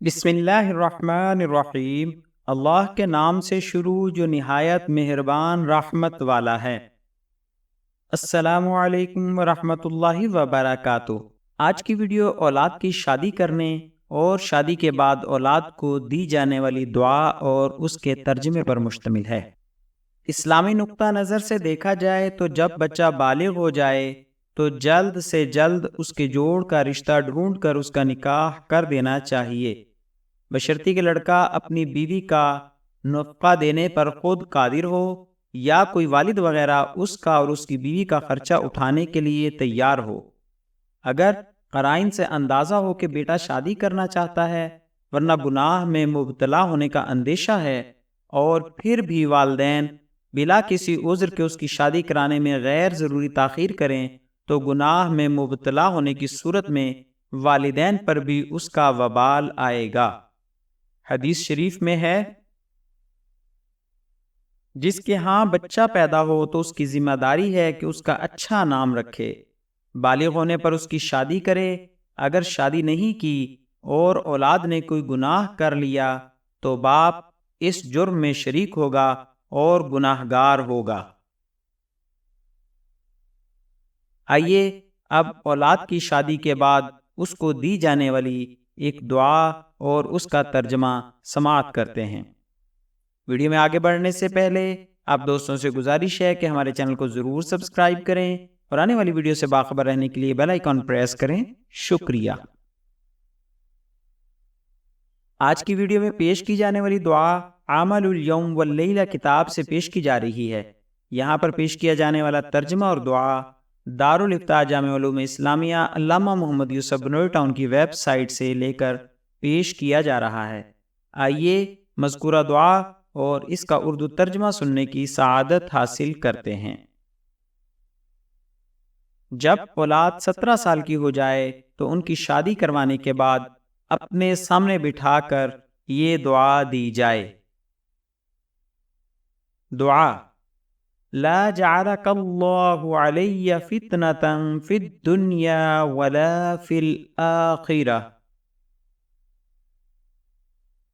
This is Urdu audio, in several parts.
بسم اللہ الرحمن الرحیم۔ اللہ کے نام سے شروع جو نہایت مہربان رحمت والا ہے۔ السلام علیکم ورحمۃ اللہ وبرکاتہ۔ آج کی ویڈیو اولاد کی شادی کرنے اور شادی کے بعد اولاد کو دی جانے والی دعا اور اس کے ترجمے پر مشتمل ہے۔ اسلامی نقطہ نظر سے دیکھا جائے تو جب بچہ بالغ ہو جائے تو جلد سے جلد اس کے جوڑ کا رشتہ ڈھونڈ کر اس کا نکاح کر دینا چاہیے، بشرطیکہ لڑکا اپنی بیوی کا نفقہ دینے پر خود قادر ہو یا کوئی والد وغیرہ اس کا اور اس کی بیوی کا خرچہ اٹھانے کے لیے تیار ہو۔ اگر قرائن سے اندازہ ہو کہ بیٹا شادی کرنا چاہتا ہے ورنہ گناہ میں مبتلا ہونے کا اندیشہ ہے اور پھر بھی والدین بلا کسی عذر کے اس کی شادی کرانے میں غیر ضروری تاخیر کریں تو گناہ میں مبتلا ہونے کی صورت میں والدین پر بھی اس کا وبال آئے گا۔ حدیث شریف میں ہے، جس کے ہاں بچہ پیدا ہو تو اس کی ذمہ داری ہے کہ اس کا اچھا نام رکھے، بالغ ہونے پر اس کی شادی کرے۔ اگر شادی نہیں کی اور اولاد نے کوئی گناہ کر لیا تو باپ اس جرم میں شریک ہوگا اور گناہگار ہوگا۔ آئیے اب اولاد کی شادی کے بعد اس کو دی جانے والی ایک دعا اور اس کا ترجمہ سماعت کرتے ہیں۔ ویڈیو میں آگے بڑھنے سے پہلے آپ دوستوں سے گزارش ہے کہ ہمارے چینل کو ضرور سبسکرائب کریں اور آنے والی ویڈیو سے باخبر رہنے کے لیے بیل آئیکن پریس کریں۔ شکریہ۔ آج کی ویڈیو میں پیش کی جانے والی دعا عمل الیوم واللیلہ کتاب سے پیش کی جا رہی ہے۔ یہاں پر پیش کیا جانے والا ترجمہ اور دعا دارالافتاء جامع علوم اسلامیہ علامہ محمد یوسف بنوئی ٹاؤن کی ویب سائٹ سے لے کر پیش کیا جا رہا ہے۔ آئیے مذکورہ دعا اور اس کا اردو ترجمہ سننے کی سعادت حاصل کرتے ہیں۔ جب اولاد 17 سال کی ہو جائے تو ان کی شادی کروانے کے بعد اپنے سامنے بٹھا کر یہ دعا دی جائے۔ دعا: لا جعلک اللہ علی فتنة فی الدنیا ولا فی الآخرہ۔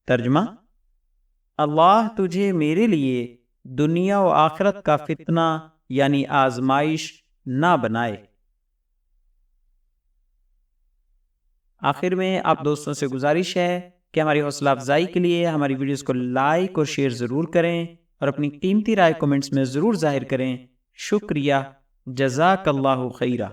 ترجمہ: اللہ تجھے میرے لیے دنیا و آخرت کا فتنہ یعنی آزمائش نہ بنائے۔ آخر میں آپ دوستوں سے گزارش ہے کہ ہماری حوصلہ افزائی کے لیے ہماری ویڈیوز کو لائک اور شیئر ضرور کریں اور اپنی قیمتی رائے کومنٹس میں ضرور ظاہر کریں۔ شکریہ۔ جزاک اللہ خیرہ۔